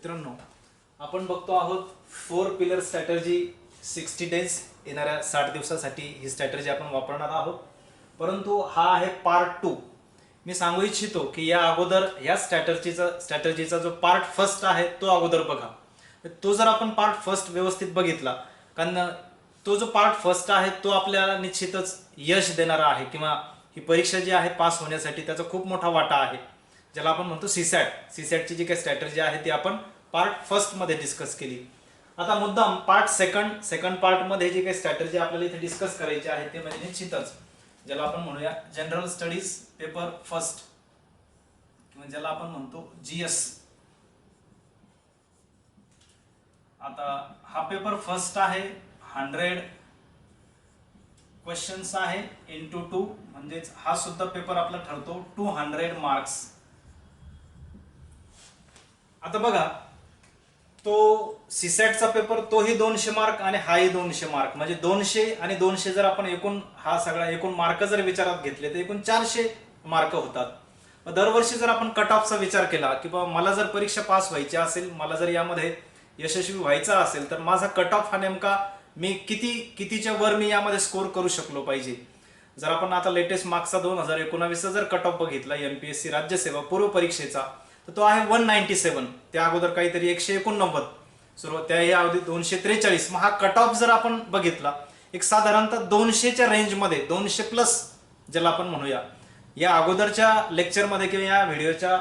मित्रांनो, आपण बघतो आहोत 4 पिलर स्ट्रॅटर्जी 60 डेज येणाऱ्या 60 दिवसासाठी ही स्ट्रॅटर्जी आपण वापरणार आहोत. परंतु हा आहे पार्ट 2. मी सांगू इच्छितो की या अगोदर या स्ट्रॅटर्जीचा जो पार्ट फर्स्ट आहे तो अगोदर बघा. तो जर आपण पार्ट फर्स्ट व्यवस्थित बघितला, कारण तो जो पार्ट फर्स्ट आहे तो आपल्याला निश्चितच यश देणारा आहे किंवा ही परीक्षा जी आहे पास होण्यासाठी त्याचा खूप मोठा वाटा आहे, ज्याला आपण म्हणतो सीसॅटची जी काही स्ट्रॅटर्जी आहे ती आपण पार्ट फर्स्ट मध्ये डिस्कस केली. आता मुद्दाम पार्ट सेकंड पार्ट मध्ये जी काही स्ट्रॅटर्जी आपल्याला इथे डिस्कस करायची आहे ते म्हणजे निश्चितच ज्याला आपण म्हणूया जनरल स्टडीज पेपर फर्स्ट किंवा ज्याला आपण म्हणतो जीएस. आता हा पेपर फर्स्ट आहे, 100 क्वेश्चन्स आहे इंटू 2, म्हणजेच हा सुद्धा पेपर आपला ठरतो 200 मार्क्स. आता बघा, तो सीसॅटचा पेपर तोही 200 मार्क आणि हाही 200 मार्क, म्हणजे 200 आणि 200 जर आपण एकूण मार्क जर विचारात घेतले तर एकूण 400 मार्क होतात. दरवर्षी जर आपण कट ऑफचा विचार केला की बाबा मला जर परीक्षा पास व्हायची असेल, मला जर यामध्ये यशस्वी व्हायचा असेल तर माझा कट ऑफ हा नेमका मी कितीच्या वर मी यामध्ये स्कोर करू शकलो पाहिजे. जर आपण आता लेटेस्ट मार्क्सचा 2019 जर कट ऑफ बघितला एमपीएससी राज्यसेवा पूर्व परीक्षेचा तर तो आहे 197. त्या अगोदर काहीतरी 189 सुरुवात, त्या अवधी 243. मग हा कट ऑफ जर आपण बघितला एक साधारणतः 200च्या रेंजमध्ये, 200 प्लस ज्याला आपण म्हणूया. या अगोदरच्या लेक्चरमध्ये किंवा या व्हिडिओच्या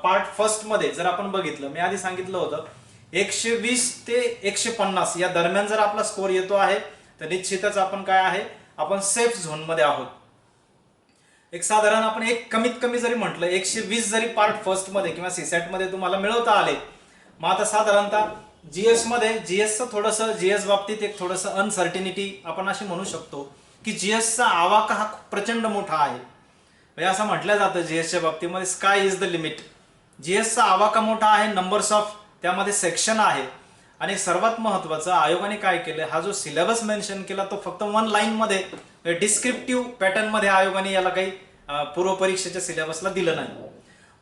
पार्ट फर्स्ट मध्ये जर आपण बघितलं, मी आधी सांगितलं होतं 120 ते 150 या दरम्यान जर आपला स्कोर येतो आहे तर निश्चितच आपण काय आहे, आपण सेफ झोन मध्ये आहोत. एक साधारण आपण एक कमीत कमी जरी म्हटलं 120 जरी पार्ट फर्स्ट मध्ये किंवा सीसॅट मध्ये तुम्हाला मिळवता आले, मग आता साधारणतः जीएस बाबतीत एक थोडंसं अनसर्टिनिटी आपण अशी म्हणू शकतो की जीएसचा आवाका हा खूप प्रचंड मोठा आहे. म्हणजे असं म्हटलं जातं जीएसच्या बाबतीमध्ये स्काय इज द लिमिट. जीएसचा आवाका मोठा आहे, नंबर्स ऑफ त्यामध्ये सेक्शन आहे, आणि सर्वात महत्वाचं आयोगाने काय केलं, हा जो सिलेबस मेन्शन केला तो फक्त 1 लाईन मध्ये डिस्क्रिप्टिव्ह पॅटर्न मध्ये आयोगाने याला काही पूर्व परीक्षेच्या सिलेबसला दिलं नाही.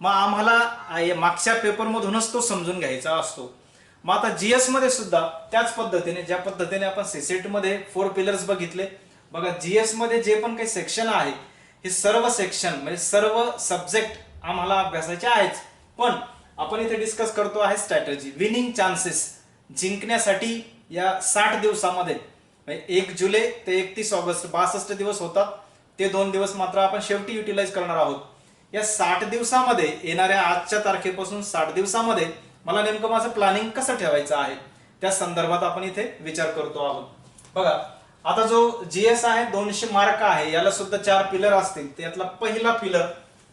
मग आम्हाला मागच्या पेपर मधूनच तो समजून घ्यायचा असतो. मग आता जीएस मध्ये सुद्धा त्याच पद्धतीने, ज्या पद्धतीने आपण सीसेट मध्ये 4 पिलर्स बघितले, बघा जीएस मध्ये जे पण काही सेक्शन आहे हे सर्व सेक्शन म्हणजे सर्व सब्जेक्ट आम्हाला अभ्यासाचे आहेच. पण आपण इथे डिस्कस करतो आहे स्ट्रॅटर्जी विनिंग चान्सेस जिंकण्यासाठी या 60 दिवसामध्ये, 1 जुलै ते 31 ऑगस्ट 62 दिवस होतात, ते 2 दिवस मात्र आपण शेवटी युटिलाइज करणार आहोत. या 60 दिवसामध्ये येणाऱ्या आजच्या तारखेपासून 60 दिवसामध्ये मला नेमकं माझं प्लॅनिंग कसं ठेवायचं आहे त्या संदर्भात आपण इथे विचार करतो आहोत. बघा, आता जो जीएस आहे 200 मार्क आहे, याला सुद्धा 4 पिलर असतील. त्यातला पहिला पिलर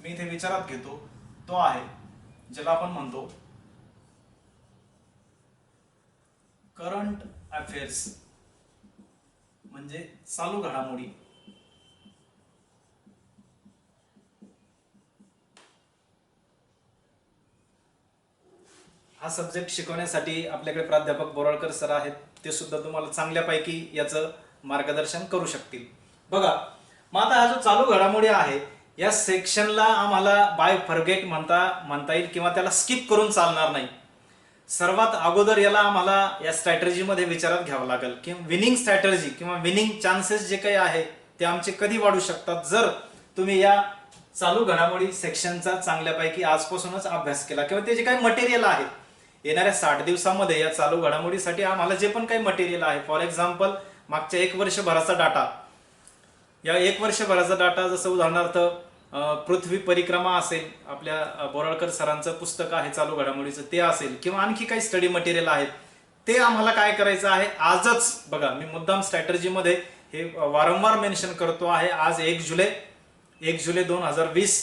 मी इथे विचारात घेतो, तो आहे ज्याला आपण म्हणतो करंट अफेअर्स, म्हणजे चालू घडामोडी. हा सब्जेक्ट शिकवण्यासाठी आपल्याकडे प्राध्यापक बोराळकर सर आहेत, ते सुद्धा तुम्हाला चांगल्यापैकी याचं मार्गदर्शन करू शकतील. बघा, मग आता हा जो चालू घडामोडी आहे या सेक्शनला आम्हाला बाय फॉरगेट म्हणता येईल किंवा त्याला स्किप करून चालणार नाही. सर्वात अगोदर याला आम्हाला या स्ट्रॅटर्जीमध्ये विचारात घ्यावं लागेल की विनिंग स्ट्रॅटर्जी किंवा विनिंग चान्सेस जे काही आहे ते आमचे कधी वाढू शकतात जर तुम्ही या चालू घडामोडी सेक्शनचा चांगल्यापैकी आजपासूनच अभ्यास केला, किंवा ते जे काही मटेरियल आहे येणाऱ्या 60 दिवसामध्ये या चालू घडामोडीसाठी आम्हाला जे पण काही मटेरियल आहे, फॉर एक्झाम्पल मागच्या 1 वर्षभराचा डाटा, या 1 वर्षभराचा डाटा, जसं उदाहरणार्थ पृथ्वी परिक्रमा असेल, आपल्या बोराळकर सरांचं पुस्तक आहे चालू घडामोडीचं ते असेल, किंवा आणखी काही स्टडी मटेरियल आहेत, ते आम्हाला काय करायचं आहे आजच. बघा, मी मुद्दाम स्ट्रॅटर्जीमध्ये हे वारंवार मेन्शन करतो आहे, आज 1 जुलै 2020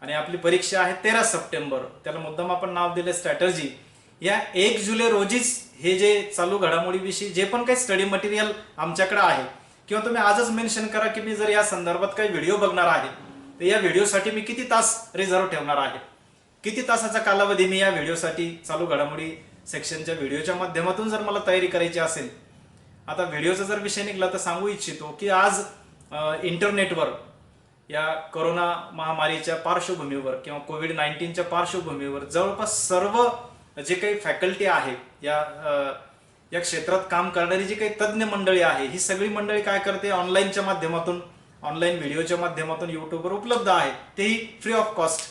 आणि आपली परीक्षा आहे 13 सप्टेंबर. त्याला मुद्दाम आपण नाव दिले स्ट्रॅटर्जी. या 1 जुलै रोजीच हे जे चालू घडामोडीविषयी जे पण काही स्टडी मटेरियल आमच्याकडे आहे, किंवा तुम्ही आजच मेन्शन करा की मी जर या संदर्भात काही व्हिडिओ बघणार आहे तर या व्हिडिओसाठी मी किती तास रिझर्व ठेवणार आहे, किती तासाचा कालावधी मी या व्हिडिओसाठी चालू घडामोडी सेक्शनच्या व्हिडिओच्या माध्यमातून जर मला तयारी करायची असेल. आता व्हिडिओचा जर विषय निघाला तर सांगू इच्छितो की आज इंटरनेटवर या कोरोना महामारीच्या पार्श्वभूमीवर किंवा कोविड-19च्या पार्श्वभूमीवर जवळपास सर्व जे काही फॅकल्टी आहे या क्षेत्रात काम करणारी जी काही तज्ज्ञ मंडळी आहे, ही सगळी मंडळी काय करते, ऑनलाईनच्या माध्यमातून, ऑनलाईन व्हिडिओच्या माध्यमातून युट्यूबवर उपलब्ध आहे, तेही फ्री ऑफ कॉस्ट.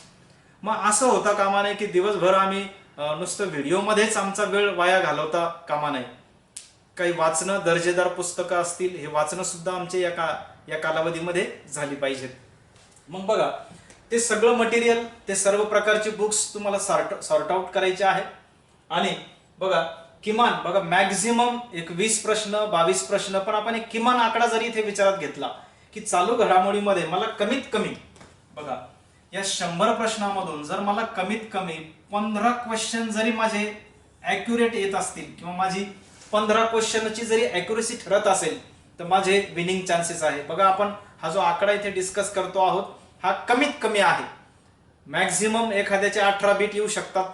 मग असं होता कामा नये की दिवसभर आम्ही नुसतं व्हिडिओमध्येच आमचा वेळ वाया घालवता कामा नये. काही वाचणं, दर्जेदार पुस्तकं असतील, हे वाचणं सुद्धा आमचे या कालावधीमध्ये झाली पाहिजेत. मग बघा, ते सगळं मटेरियल, ते सर्व प्रकारचे बुक्स तुम्हाला सॉर्ट आउट करायचे आहे. आणि बघा, किमान बघा मॅक्झिमम एक 20 प्रश्न, 22 प्रश्न, पण आपण एक किमान आकडा जरी इथे विचारात घेतला की चालू घडामोडीमध्ये मला कमीत कमी बघा या 100 प्रश्नामधून जर मला कमीत कमी 15 क्वेश्चन जरी माझे ॲक्युरेट येत असतील किंवा माझी 15 क्वेश्चनची जरी ॲक्युरेसी ठरत असेल तर माझे विनिंग चान्सेस आहे. बघा, आपण हा जो आकडा इथे डिस्कस करतो आहोत हा कमीत कमी आहे. मॅक्झिमम एखाद्याचे 18 बीट येऊ शकतात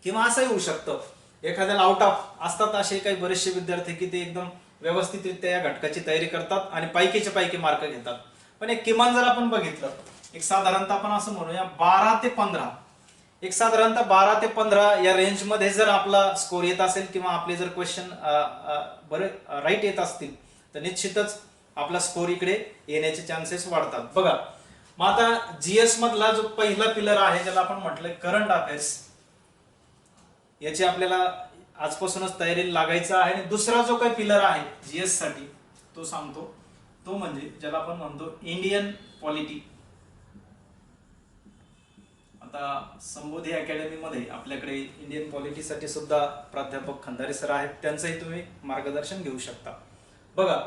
किंवा असंही होऊ शकतं, एखाद्याला आउट ऑफ असतात. असे काही बरेचसे विद्यार्थी की ते एकदम व्यवस्थितरित्या या घटकाची तयारी करतात आणि पैकीचे पैकी मार्क घेतात. पण एक किमान जर आपण बघितलं, एक साधारणतः आपण असं म्हणूया 12 ते 15, एक साधारणतः 12 ते 15 या रेंजमध्ये जर आपला स्कोर येत असेल किंवा आपले जर क्वेश्चन बरे राईट येत असतील तर निश्चितच आपला स्कोर इकडे येण्याचे चान्सेस वाढतात. बघा, मग आता जीएस मधला जो पहिला पिलर आहे ज्याला आपण म्हटलंय करंट अफेअर्स, याची आपल्याला आजपासूनच तयारी लागायचं आहे. आणि दुसरा जो काही पिलर आहे जीएस साठी तो सांगतो, तो म्हणजे ज्याला आपण म्हणतो इंडियन पॉलिटी. आता संबोधी अकॅडमी मध्ये आपल्याकडे इंडियन पॉलिटीसाठी सुद्धा प्राध्यापक खंदारे सर आहेत, त्यांचंही तुम्ही मार्गदर्शन घेऊ शकता. बघा,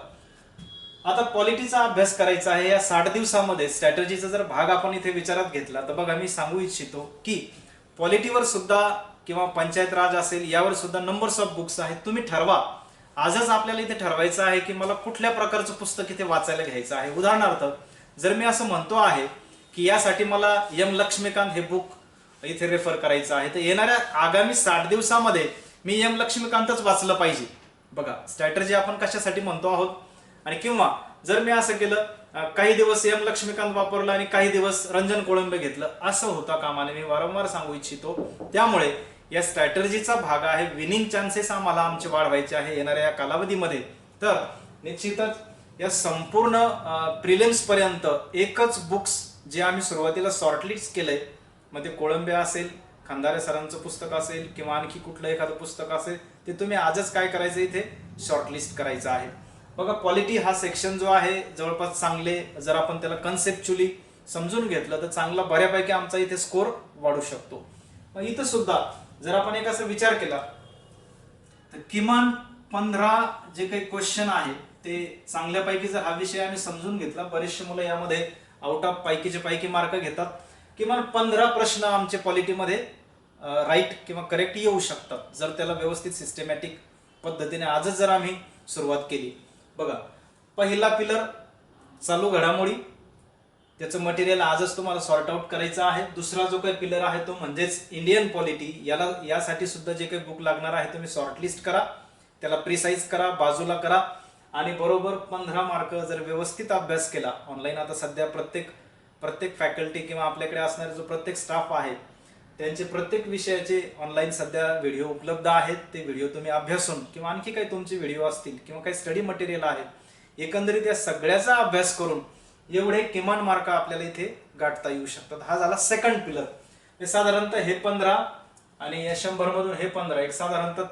आता पॉलिटीचा अभ्यास करायचा आहे. या 60 दिवसामध्ये स्ट्रॅटेजीचा जर भाग आपण इथे विचारात घेतला तर बघा, मी सांगू इच्छितो की पॉलिटीवर सुद्धा किंवा पंचायत राज असेल यावर सुद्धा नंबर्स ऑफ बुक्स आहेत. तुम्ही ठरवा, आजच आपल्याला इथे ठरवायचं आहे की मला कुठल्या प्रकारचं पुस्तक इथे वाचायला घ्यायचं आहे. उदाहरणार्थ, जर मी असं म्हणतो आहे की यासाठी मला एम लक्ष्मीकांत हे बुक इथे रेफर करायचं आहे, तर येणाऱ्या आगामी 60 दिवसामध्ये मी एम लक्ष्मीकांतच वाचलं पाहिजे. बघा, स्ट्रॅटेजी आपण कशासाठी म्हणतो आहोत. आणि किंवा जर मी असं केलं, काही दिवस एम लक्ष्मीकांत वापरलं आणि काही दिवस रंजन कोळंबे घेतलं, असं होता कामा नये. मी वारंवार सांगू इच्छितो. त्यामुळे या स्ट्रॅटेजीचा भाग आहे, विनिंग चान्सेस आम्हाला आमचे वाढवायचे आहे येणाऱ्या या कालावधीमध्ये. तर निश्चितच या संपूर्ण प्रिलिम्स पर्यंत एकच बुक्स जे आम्ही सुरुवातीला शॉर्टलिस्ट केलंय, मग ते कोळंबे असेल, खंदारे सरांचं पुस्तक असेल किंवा आणखी कुठलं एखादं पुस्तक असेल, ते तुम्ही आजच काय करायचं, इथे शॉर्टलिस्ट करायचं आहे. बघा, पॉलिटी हा सेक्शन जो आहे जवळपास चांगले, जर आपण त्याला कन्सेप्च्युअली समजून घेतलं तर चांगला बऱ्यापैकी आमचा इथे स्कोर वाढू शकतो. मग इथं सुद्धा जर आपण एक असा विचार केला तर किमान 15 जे काही क्वेश्चन आहे ते चांगल्यापैकी जर हा विषय आम्ही समजून घेतला, बरेचसे मुलं यामध्ये आउट ऑफ पैकीचे पैकी मार्क घेतात. किमान 15 प्रश्न आमचे पॉलिटीमध्ये राईट किंवा करेक्ट येऊ शकतात जर त्याला व्यवस्थित सिस्टमॅटिक पद्धतीने आजच जर आम्ही सुरुवात केली. बघा, पहिला पिलर चालू घडामोडी, त्याचं मटेरियल आजच तुम्हाला सॉर्ट आउट करायचं आहे. दुसरा जो काही पिलर आहे तो म्हणजेच इंडियन पॉलिटी, यासाठी सुद्धा जे काही बुक लागणार आहे तुम्ही शॉर्टलिस्ट करा, त्याला प्रिसाइज करा, बाजूला करा आणि बरोबर 15 मार्क जर व्यवस्थित अभ्यास केला. ऑनलाईन आता सध्या प्रत्येक फॅकल्टी किंवा आपल्याकडे असणारे जो प्रत्येक स्टाफ आहे त्यांचे प्रत्येक विषयाचे ऑनलाईन सध्या व्हिडिओ उपलब्ध आहेत. ते व्हिडिओ तुम्ही अभ्यासून किंवा आणखी काही तुमचे व्हिडिओ असतील किंवा काही स्टडी मटेरियल आहे, एकंदरीत या सगळ्याचा अभ्यास करून एवढे किमान मार्क आपल्याला इथे गाठता येऊ शकतात. हा झाला सेकंड पिलर. हे साधारणतः हे 15 आणि या 100 मधून हे 15, एक साधारणतः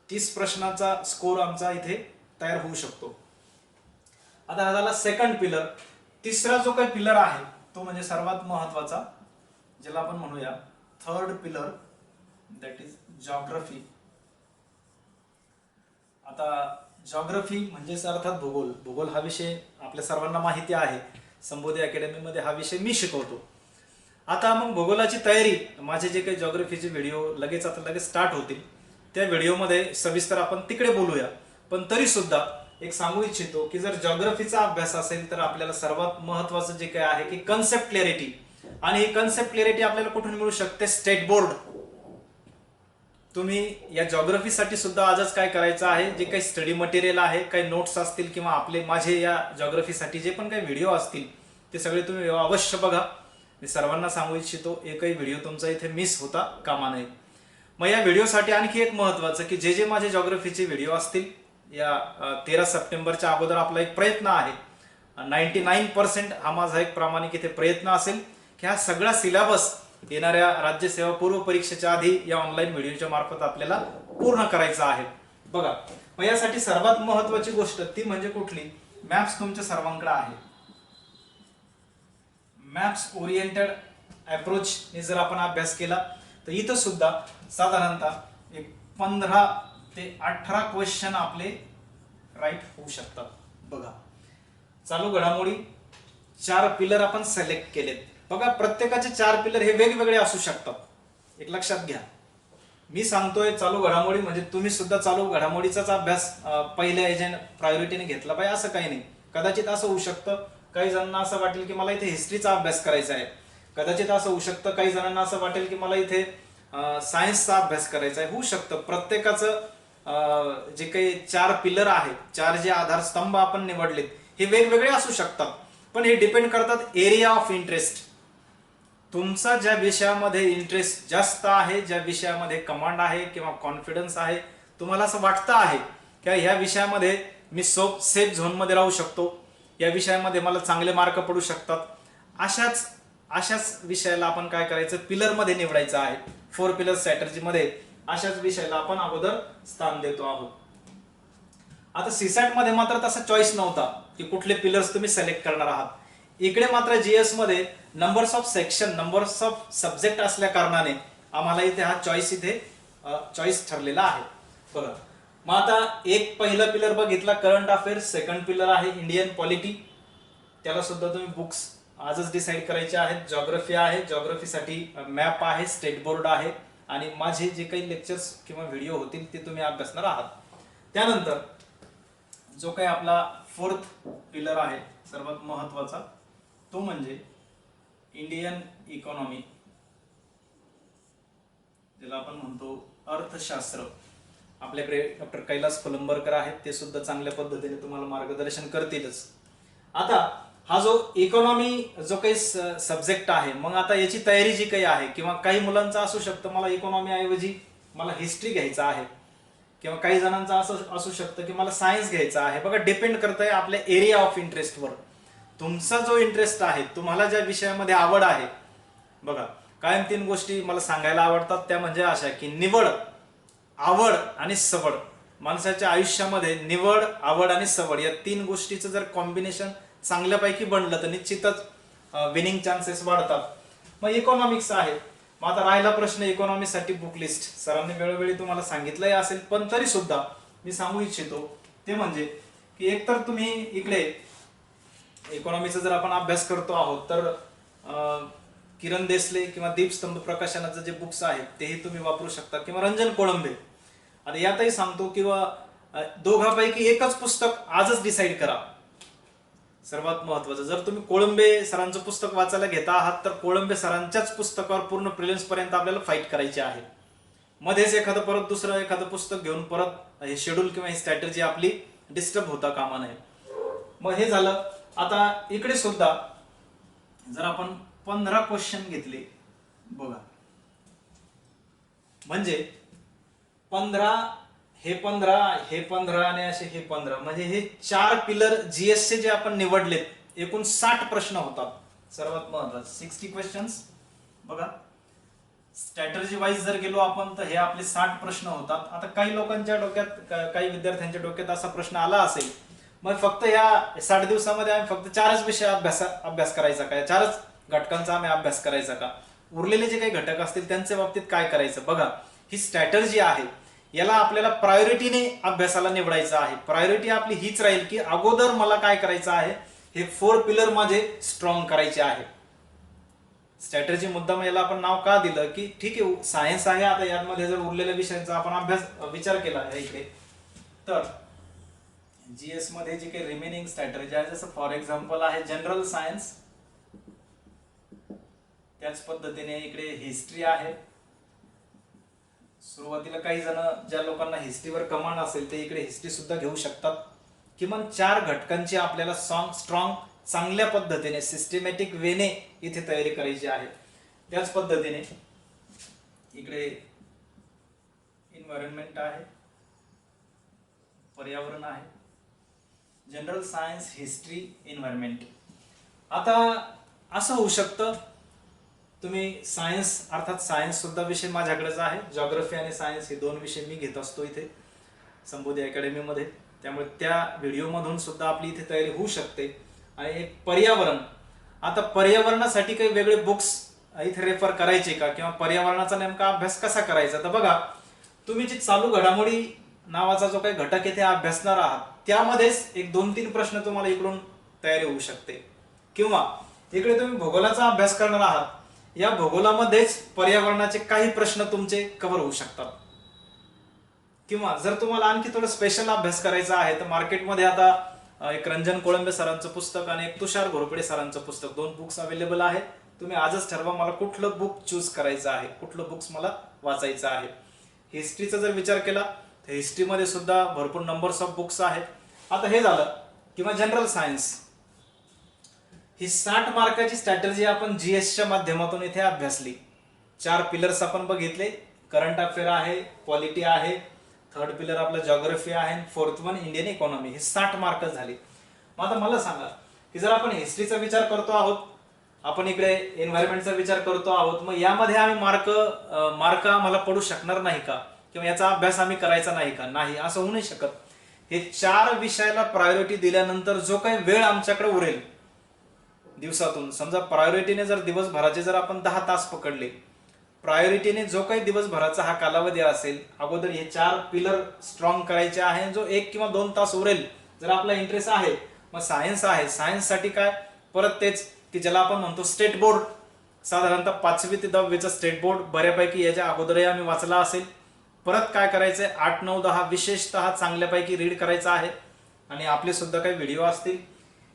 30 प्रश्नाचा स्कोर आमचा इथे तयार होऊ शकतो. आता हा झाला सेकंड पिलर. तिसरा जो काही पिलर आहे तो म्हणजे सर्वात महत्वाचा, ज्याला आपण म्हणूया third pillar, that is geography. आता जॉग्राफी म्हणजेच अर्थात भूगोल. भूगोल हा विषय आपल्या सर्वांना माहिती आहे, संबोधी अकॅडमीमध्ये हा विषय मी शिकवतो. आता मग भूगोलाची तयारी, माझे जे काही जॉग्राफीचे व्हिडिओ लगेच स्टार्ट होतील, त्या व्हिडिओमध्ये सविस्तर आपण तिकडे बोलूया. पण तरी सुद्धा एक सांगू इच्छितो की जर जॉग्राफीचा अभ्यास असेल तर आपल्याला सर्वात महत्वाचं जे काही आहे की कन्सेप्ट क्लॅरिटी. आणि ही कन्सेप्ट क्लॅरिटी आपल्याला कुठून मिळू शकते? State board. तुम्ही या जॉग्राफीसाठी सुद्धा आजच काय करायचं आहे, जे काही स्टडी मटेरियल आहे, काही नोट्स असतील किंवा माझे या जॉग्राफीसाठी जे पण काही व्हिडिओ असतील ते सगळे तुम्ही अवश्य बघा. मी सर्वांना सांगू इच्छितो, एकही व्हिडिओ तुमचा इथे मिस होता कामा नये. मग या व्हिडिओसाठी आणखी एक महत्त्वाचं की जे माझे जॉग्रफीचे व्हिडिओ असतील या 13 सप्टेंबरच्या अगोदर आपला एक प्रयत्न आहे, 99% हा माझा एक प्रामाणिक इथे प्रयत्न असेल की हा सगळा सिलेबस येणाऱ्या राज्यसेवा पूर्व परीक्षेच्या आधी या ऑनलाईन व्हिडिओच्या मार्फत आपल्याला पूर्ण करायचा आहे. बघा, मग यासाठी सर्वात महत्त्वाची गोष्ट ती म्हणजे कुठली, मॅप्स तुमच्या सर्वांकडे आहे. मॅप्स ओरिएंटेड अप्रोचने जर आपण अभ्यास केला तर इथं सुद्धा साधारणतः एक 15 ते 18 क्वेश्चन आपले राईट होऊ शकतात. बघा, चालू घडामोडी 4 पिलर आपण सिलेक्ट केलेत. बघा, प्रत्येकाचे 4 पिलर हे वेगवेगळे असू शकतात, एक लक्षात घ्या. मी सांगतोय चालू घडामोडी म्हणजे तुम्ही सुद्धा चालू घडामोडीचाच अभ्यास पहिल्या एजंट प्रायोरिटीने घेतला पाहिजे असं काही नाही. कदाचित असं होऊ शकतं काही जणांना असं वाटेल की मला इथे हिस्ट्रीचा अभ्यास करायचा आहे, कदाचित असं होऊ शकतं काही जणांना असं वाटेल की मला इथे सायन्सचा अभ्यास करायचा आहे. होऊ शकतं प्रत्येकाचं जे काही 4 पिलर आहेत, 4 जे आधारस्तंभ आपण निवडलेत हे वेगवेगळे असू शकतात, पण हे डिपेंड करतात एरिया ऑफ इंटरेस्ट. तुमचा ज्या विषयामध्ये इंटरेस्ट जास्त आहे, ज्या विषयामध्ये कमांड आहे किंवा कॉन्फिडन्स आहे, तुम्हाला असं वाटतं आहे की ह्या विषयामध्ये मी सेफ झोनमध्ये राहू शकतो, या विषयामध्ये मला चांगले मार्क पडू शकतात, अशाच विषयाला आपण काय करायचं, पिलरमध्ये निवडायचं आहे. 4 पिलर स्ट्रॅटेजीमध्ये अशाच विषयाला आपण अगोदर स्थान देतो आहोत. आता सीसॅट मध्ये मात्र तसा चॉईस नव्हता की कुठले पिलर्स तुम्ही सिलेक्ट करणार आहात. इकडे मात्र जीएस मध्ये numbers of section, numbers of subject असल्या कारणाने आम्हाला इथे हा चॉईस ठरलेला आहे. बघा, मग आता एक पहिला पिलर बघितला करंट अफेअर्स, सेकंड पिलर आहे इंडियन पॉलिटी, त्याला सुद्धा तुम्ही बुक्स आजच डिसाईड करायचे आहेत. जॉग्रफी आहे, जॉग्रफीसाठी मॅप आहे, स्टेट बोर्ड आहे आणि माझे जे काही लेक्चर्स किंवा व्हिडिओ होतील ते तुम्ही अभ्यासणार आहात. त्यानंतर जो काही आपला 4th पिलर आहे सर्वात महत्वाचा तो म्हणजे इंडियन इकॉनॉमी, ज्याला आपण म्हणतो अर्थशास्त्र. आपल्याकडे डॉक्टर कैलास फुलंबरकर आहेत, ते सुद्धा चांगल्या पद्धतीने तुम्हाला मार्गदर्शन करतीलच. आता हा जो इकॉनॉमी जो काही सब्जेक्ट आहे, मग आता याची तयारी जी काही आहे किंवा काही मुलांचं असू शकतं मला इकॉनॉमी ऐवजी मला हिस्ट्री घ्यायचा आहे किंवा काही जणांचं असं असू शकतं की मला सायन्स घ्यायचा आहे. बघा, डिपेंड करतंय आपल्या एरिया ऑफ इंटरेस्टवर. तुमचा जो इंटरेस्ट आहे, तुम्हाला ज्या विषयामध्ये आवड आहे, बघा कायम 3 गोष्टी मला सांगायला आवडतात, त्या म्हणजे अशा की निवड, आवड आणि सवड. माणसाच्या आयुष्यामध्ये निवड, आवड आणि सवड या 3 गोष्टीचं जर कॉम्बिनेशन चांगल्यापैकी बनलं तर निश्चितच विनिंग चान्सेस वाढतात. मग इकॉनॉमिक्स आहे. मग आता राहिला प्रश्न इकॉनॉमिक्ससाठी बुक लिस्ट. सरांनी वेळोवेळी तुम्हाला सांगितलंही असेल, पण तरी सुद्धा मी सांगू इच्छितो ते म्हणजे की एकतर तुम्ही इकडे इकॉनॉमीचा जर आपण अभ्यास करतो आहोत तर किरण देसले किंवा दीपस्तंभ प्रकाशनाचं जे बुक्स आहेत तेही तुम्ही वापरू शकता किंवा रंजन कोळंबे. आता यातही सांगतो किंवा दोघांपैकी एकच पुस्तक आजच डिसाईड करा. सर्वात महत्वाचं, जर तुम्ही कोळंबे सरांचं पुस्तक वाचायला घेता आहात तर कोळंबे सरांच्याच पुस्तकावर पूर्ण प्रिलिम्स पर्यंत आपल्याला फाईट करायची आहे. मध्येच एखादं परत दुसरं एखादं पुस्तक घेऊन परत हे शेड्यूल किंवा ही स्ट्रॅटेजी आपली डिस्टर्ब होता कामा नये. मग हे झालं. आता इकडे सुद्धा जर आपण 15 क्वेश्चन घेतले, बघा म्हणजे 15 हे 15 आणि असे हे 15 म्हणजे हे 4 पिलर जीएस चे जे आपण निवडलेत, एकूण 60 प्रश्न होतात. सर्वात महत्वाचं 60 क्वेश्चन्स. बघा, स्ट्रॅटेजी वाईज जर गेलो आपण तर हे आपले 60 प्रश्न होतात. आता काही लोकांच्या डोक्यात, काही विद्यार्थ्यांच्या डोक्यात असा प्रश्न आला असेल, मग फक्त या 60 दिवसामध्ये आम्ही फक्त 4च विषय अभ्यास करायचा का, 4च घटकांचा आम्ही अभ्यास करायचा का, उरलेले जे काही घटक असतील त्यांच्या बाबतीत काय करायचं. बघा, ही स्ट्रॅटेजी आहे, याला आपल्याला प्रायोरिटीने अभ्यासाला निवडायचं आहे. प्रायोरिटी आपली हीच राहील की अगोदर मला काय करायचं आहे, हे 4 पिलर माझे स्ट्रॉंग करायचे आहे. स्ट्रॅटेजी मुद्दाम याला आपण नाव का दिलं की ठीक आहे सायन्स आहे, आता यामध्ये जर उरलेल्या विषयांचा आपण विचार केला इकडे तर जीएस मध्ये जे काही रिमेनिंग स्ट्रॅटेजी आहे, जसं फॉर एक्झाम्पल आहे जनरल सायन्स, त्याच पद्धतीने इकडे हिस्ट्री आहे. सुरुवातीला काही जण ज्या लोकांना हिस्ट्रीवर कमांड असेल ते इकडे हिस्ट्री सुद्धा घेऊ शकतात. किमान 4 घटकांची आपल्याला स्ट्रॉंग चांगल्या पद्धतीने सिस्टमॅटिक वेने इथे तयारी करायची आहे. त्याच पद्धतीने इकडे एन्व्हायरमेंट आहे, पर्यावरण आहे, जनरल सायन्स, हिस्ट्री, एन्व्हायरमेंट. आता असं होऊ शकतं तुम्ही सायन्स अर्थात सायन्स सुद्धा विषय माझ्याकडेच आहे, जॉग्राफी आणि सायन्स हे दोन विषय मी घेत असतो इथे संबोधी अकॅडमीमध्ये, त्यामुळे त्या व्हिडिओमधून सुद्धा आपली इथे तयारी होऊ शकते. आणि एक पर्यावरण, आता पर्यावरणासाठी काही वेगळे बुक्स इथे रेफर करायचे का किंवा पर्यावरणाचा नेमका अभ्यास कसा करायचा, तर बघा तुम्ही जी चालू घडामोडी नावाचा जो काही घटक इथे अभ्यासणार आहात त्यामध्येच एक 2-3 प्रश्न तुम्हाला इकडून तयारी होऊ शकते. किंवा इकडे तुम्ही भूगोलाचा अभ्यास करणार आहात, या भूगोलामध्येच पर्यावरणाचे काही प्रश्न तुमचे कव्हर होऊ शकतात. किंवा जर तुम्हाला आणखी थोडं स्पेशल अभ्यास करायचा आहे तर मार्केटमध्ये आता एक रंजन कोळंबे सरांचं पुस्तक आणि एक तुषार घोरपडे सरांचं पुस्तक, 2 बुक्स अवेलेबल आहेत. तुम्ही आजच ठरवा मला कुठलं बुक चूज करायचं आहे, कुठलं बुक्स मला वाचायचं आहे. हिस्ट्रीचा जर विचार केला तर हिस्ट्रीमध्ये सुद्धा भरपूर नंबर्स ऑफ बुक्स आहेत. आता हे झालं. किंवा जनरल सायन्स, ही 60 मार्काची स्ट्रॅटर्जी आपण जीएसच्या माध्यमातून इथे अभ्यासली. 4 पिलर्स आपण बघितले, करंट अफेअर आहे, पॉलिटी आहे, थर्ड पिलर आपला जॉग्राफी आहे, फोर्थ वन इंडियन इकॉनॉमी. हे 60 मार्क झाले. मग आता मला सांगा की जर आपण हिस्ट्रीचा विचार करतो आहोत, आपण इकडे एन्व्हायरमेंटचा विचार करतो आहोत, मग यामध्ये आम्ही मार्क आम्हाला पडू शकणार नाही का किंवा याचा अभ्यास आम्ही करायचा नाही का? नाही, असं होऊ नाही शकत. हे 4 विषयाला प्रायोरिटी दिल्यानंतर जो काही वेळ आमच्याकडे उरेल दिवसातून, समजा प्रायोरिटीने जर दिवसभराचे जर आपण 10 तास पकडले, प्रायोरिटीने जो काही दिवसभराचा हा कालावधी असेल, अगोदर हे 4 पिलर स्ट्रॉंग करायचे आहे. जो 1 किंवा 2 तास उरेल, जर आपला इंटरेस्ट आहे, मग सायन्स आहे, सायन्ससाठी काय परत तेच की ज्याला आपण म्हणतो स्टेट बोर्ड, साधारणतः 5वी ते 10वीचा स्टेट बोर्ड बऱ्यापैकी याच्या अगोदरही आम्ही वाचला असेल. परत काय करायचंय, 8, 9, 10 विशेषतः चांगल्यापैकी रीड करायचं आहे. आणि आपले सुद्धा काही व्हिडिओ असतील.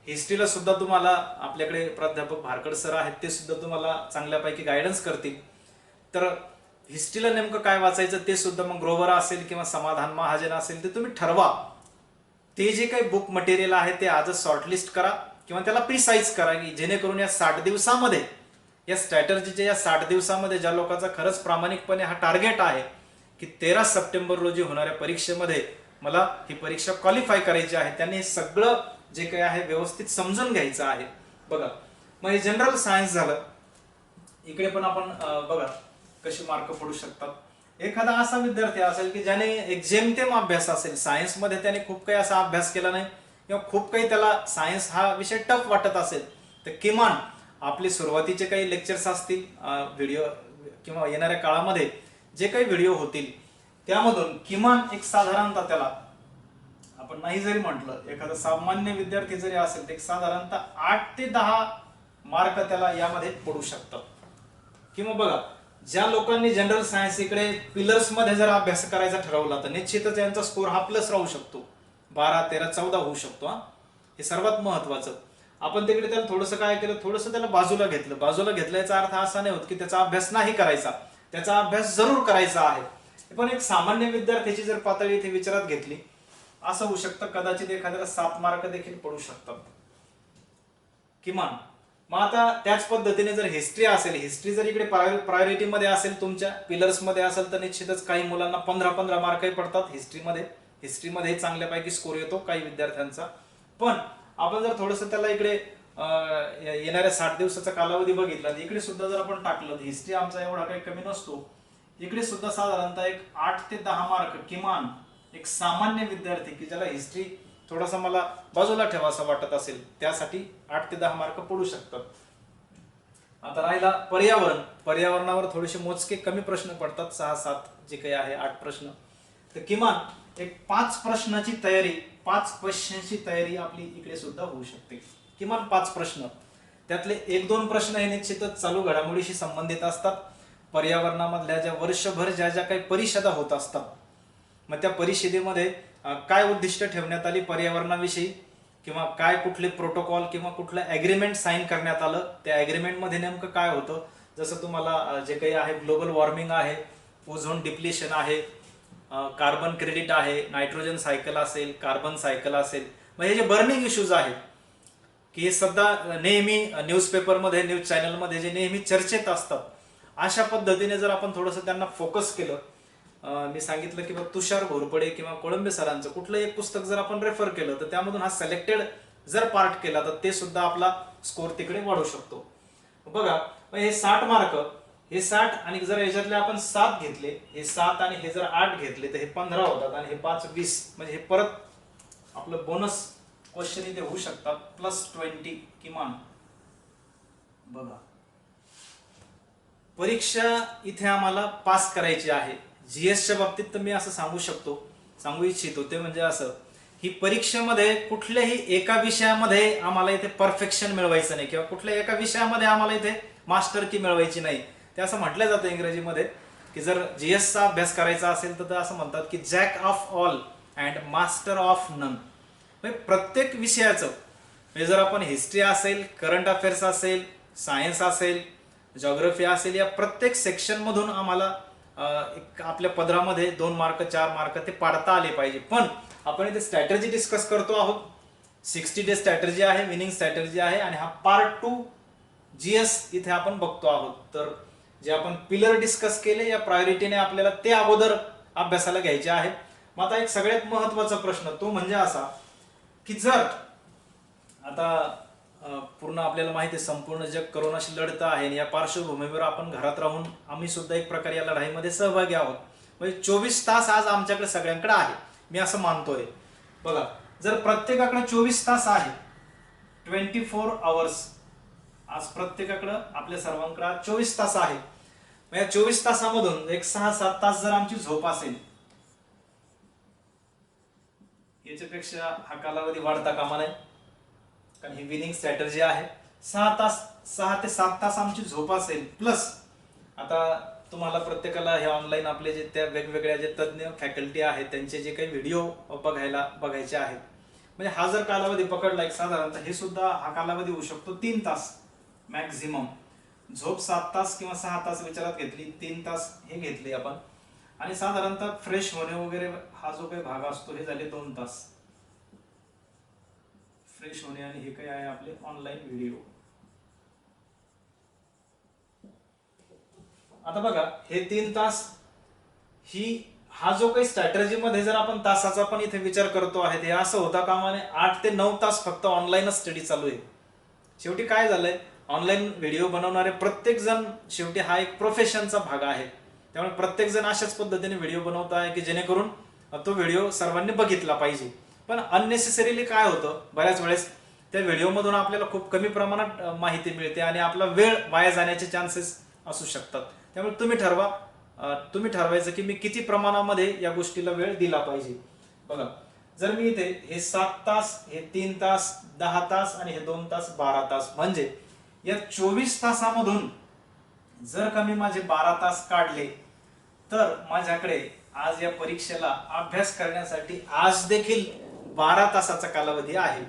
हिस्ट्रीला सुद्धा तुम्हाला आपल्याकडे प्राध्यापक भारकड सर आहेत, ते सुद्धा तुम्हाला चांगल्यापैकी गायडन्स करतील. तर हिस्ट्रीला नेमकं काय वाचायचं ते सुद्धा मग ग्रोवर असेल किंवा समाधान महाजन असेल, ते तुम्ही ठरवा. ते जे काही बुक मटेरियल आहे ते आजच शॉर्टलिस्ट करा किंवा त्याला प्रिसाइज करा, की जेणेकरून या 60 दिवसामध्ये, या स्ट्रॅटर्जीच्या या 60 दिवसामध्ये ज्या लोकांचा खरंच प्रामाणिकपणे हा टार्गेट आहे की 13 सप्टेंबर रोजी होणाऱ्या परीक्षेमध्ये मला ही परीक्षा क्वालिफाय करायची आहे, त्यांनी हे सगळं जे काही आहे व्यवस्थित समजून घ्यायचं आहे. बघा, मग हे जनरल सायन्स झालं. इकडे पण आपण बघा कसे मार्क पडू शकतात. एखादा असा विद्यार्थी असेल की ज्याने एक जेमतेम अभ्यास असेल सायन्समध्ये, त्याने खूप काही असा अभ्यास केला नाही किंवा खूप काही त्याला सायन्स हा विषय टफ वाटत असेल, तर किमान आपले सुरुवातीचे काही लेक्चर्स असतील, व्हिडिओ किंवा येणाऱ्या काळामध्ये जे काही व्हिडिओ होतील त्यामधून किमान एक साधारणतः त्याला, आपण नाही जरी म्हटलं, एखादा सामान्य विद्यार्थी जरी असेल तर एक साधारणतः 8 ते 10 मार्क त्याला यामध्ये पडू शकतात. किंवा बघा, ज्या लोकांनी जनरल सायन्स इकडे पिलर्स मध्ये जर अभ्यास करायचा ठरवला तर निश्चितच यांचा स्कोर हा प्लस राहू शकतो, 12, 13, 14 होऊ शकतो. हे सर्वात महत्वाचं. आपण तिकडे त्याला थोडंसं काय केलं, थोडंसं त्याला बाजूला घेतलं. बाजूला घेतल्याचा अर्थ असा नाही होत की त्याचा अभ्यास नाही करायचा, त्याचा अभ्यास जरूर करायचा आहे. पण एक सामान्य विद्यार्थ्याची जर पातळी इथे विचारात घेतली, असं होऊ शकतं कदाचित एखाद्याला 7 मार्क देखील पडू शकतात किमान. मग आता त्याच पद्धतीने जर हिस्ट्री असेल, हिस्ट्री जर इकडे प्रायोरिटी मध्ये असेल, तुमच्या पिलर्स मध्ये असेल, तर निश्चितच काही मुलांना 15-15 मार्कही पडतात हिस्ट्रीमध्ये. हिस्ट्रीमध्ये चांगल्यापैकी स्कोर येतो काही विद्यार्थ्यांचा. पण आपण जर थोडंसं त्याला इकडे येणाऱ्या 60 दिवसाचा कालावधी बघितला, इकडे सुद्धा जर आपण टाकलं, हिस्ट्री आमचा एवढा काही कमी नसतो, इकडे सुद्धा साधारणतः एक 8 ते 10 मार्क किमान एक सामान्य विद्यार्थी की ज्याला हिस्ट्री थोडासा मला बाजूला ठेवा असं वाटत असेल, त्यासाठी 8 ते 10 मार्क पडू शकतात. आता राहिला पर्यावरण. पर्यावरणावर थोडेसे मोजके कमी प्रश्न पडतात, 6-7 जे काही आहे 8 प्रश्न. तर किमान एक 5 प्रश्नाची तयारी, 5 क्वेश्चनची तयारी आपली इकडे सुद्धा होऊ शकते. किमान 5 प्रश्न. त्यातले 1-2 प्रश्न हे निश्चितच चालू घडामोडीशी संबंधित असतात. पर्यावरणामधल्या ज्या वर्षभर ज्या ज्या काही परिषदा होत असतात, मग त्या परिषदेमध्ये काय उद्दिष्ट ठेवण्यात आली पर्यावरणाविषयी, किंवा काय कुठले प्रोटोकॉल किंवा कुठलं ॲग्रीमेंट साईन करण्यात आलं, त्या ॲग्रीमेंटमध्ये नेमकं काय होतं. जसं तुम्हाला जे काही आहे ग्लोबल वॉर्मिंग आहे, ओझोन डिप्लेशन आहे, कार्बन क्रेडिट आहे, नायट्रोजन सायकल असेल, कार्बन सायकल असेल, मग हे जे बर्निंग इश्यूज आहेत की हे सध्या नेहमी न्यूजपेपरमध्ये, न्यूज चॅनलमध्ये जे नेहमी चर्चेत असतात, अशा पद्धतीने जर आपण थोडंसं त्यांना फोकस केलं, मी सांगितलं की तुषार घोरपडे किंवा कोळंबे सरांचं कुठलं एक पुस्तक जर आपण रेफर केलं तर त्यामधून हा सिलेक्टेड जर पार्ट केला तर ते सुद्धा आपला स्कोर तिकडे वाढू शकतो. बघा हे 60 मार्क, हे 60 आणि जर याच्यातले आपण 7 घेतले, हे 7 आणि हे जर 8 घेतले तर हे 15 होतात आणि हे 5 20, म्हणजे हे परत आपलं बोनस क्वेश्चन इथे होऊ शकतात +20 किमान. बघा परीक्षा इथे आम्हाला पास करायची आहे. जीएसच्या बाबतीत तर मी असं सांगू इच्छितो ते म्हणजे असं, ही परीक्षेमध्ये कुठल्याही एका विषयामध्ये आम्हाला इथे परफेक्शन मिळवायचं नाही किंवा कुठल्या एका विषयामध्ये आम्हाला इथे मास्टर की मिळवायची नाही. ते असं म्हटलं जातं इंग्रजीमध्ये की जर जीएसचा अभ्यास करायचा असेल तर असं म्हणतात की jack of all and master of none. म्हणजे प्रत्येक विषयाचं, म्हणजे जर आपण हिस्ट्री असेल, करंट अफेअर्स असेल, सायन्स असेल, जॉग्रफी असेल, या प्रत्येक सेक्शनमधून आम्हाला आपल्या पदरामध्ये 2 मार्क 4 मार्क ते पाडता आले पाहिजे. पण आपण इथे स्ट्रॅटेजी डिस्कस करतो आहोत. 60 डे स्ट्रॅटेजी आहे, विनिंग स्ट्रॅटेजी आहे आणि हा पार्ट 2 जीएस इथे आपण बघतो आहोत. तर जे आपण पिलर डिस्कस केले या प्रायोरिटीने आपल्याला ते अगोदर अभ्यासाला घ्यायचे आहे. मग आता एक सगळ्यात महत्वाचा प्रश्न तो म्हणजे असा की जर आता पूर्ण आपल्याला माहिती आहे संपूर्ण जग करोनाशी लढतं आहे आणि या पार्श्वभूमीवर आपण घरात राहून आम्ही सुद्धा एक प्रकारे या लढाईमध्ये सहभागी आहोत. म्हणजे 24 तास आज आमच्याकडे सगळ्यांकडे आहे, मी असं मानतोय. बघा जर प्रत्येकाकडे 24 तास आहे, 24 आवर्स, आज प्रत्येकाकडे आपल्या सर्वांकडे 24 तास आहे. या 24 तासामधून एक 6-7 तास जर आमची झोप असेल, याच्यापेक्षा हा कालावधी वाढता कामा नये, कारण ही विनिंग स्ट्रॅटेजी आहे. 6 ते 7 तास आमची झोप असेल, प्लस आता तुम्हाला प्रत्येकाला हे ऑनलाईन आपले जे त्या वेगवेगळ्या जे तज्ज्ञ फॅकल्टी आहेत त्यांचे जे काही व्हिडिओ बघायचे आहेत, म्हणजे हा जर कालावधी पकडला एक साधारणतः हे सुद्धा हा कालावधी होऊ शकतो 3 तास मॅक्झिमम. झोप 7 तास किंवा 6 तास विचारात घेतली, 3 तास हे घेतले आपण, आणि साधारणतः फ्रेश होणे वगैरे हा जो काही भाग असतो हे झाले 2 तास फ्रेश होणे, आणि हे काही आहे आपले ऑनलाईन व्हिडिओ. आता बघा हे 3 तास हा जो काही स्ट्रॅटेजी मध्ये जर आपण तासाचा पण इथे विचार करतो आहे, हे असं होता कामाने 8 ते 9 तास फक्त ऑनलाईनच स्टडी चालू आहे. शेवटी काय झालंय, ऑनलाईन व्हिडिओ बनवणारे प्रत्येक जण शेवटी हा एक प्रोफेशनचा भाग आहे. त्यामुळे प्रत्येक जण अशाच पद्धतीने व्हिडिओ बनवत आहे की जेणेकरून तो व्हिडिओ सर्वांनी बघितला पाहिजे. पण अननेसेसरीली काय होतं, बऱ्याच वेळेस त्या व्हिडिओमधून आपल्याला खूप कमी प्रमाणात माहिती मिळते आणि आपला वेळ वाया जाण्याचे चान्सेस असू शकतात. त्यामुळे तुम्ही ठरवायचं की मी किती प्रमाणामध्ये या गोष्टीला वेळ दिला पाहिजे. बघा जर मी इथे हे 7 तास, हे 3 तास 10 तास आणि हे 2 तास 12 तास, म्हणजे या 24 तासामधून जर का मी माझे 12 तास काढले तर माझ्याकडे आज या परीक्षेला अभ्यास करण्यासाठी आज देखील 12 तासाचा कालावधी आहे.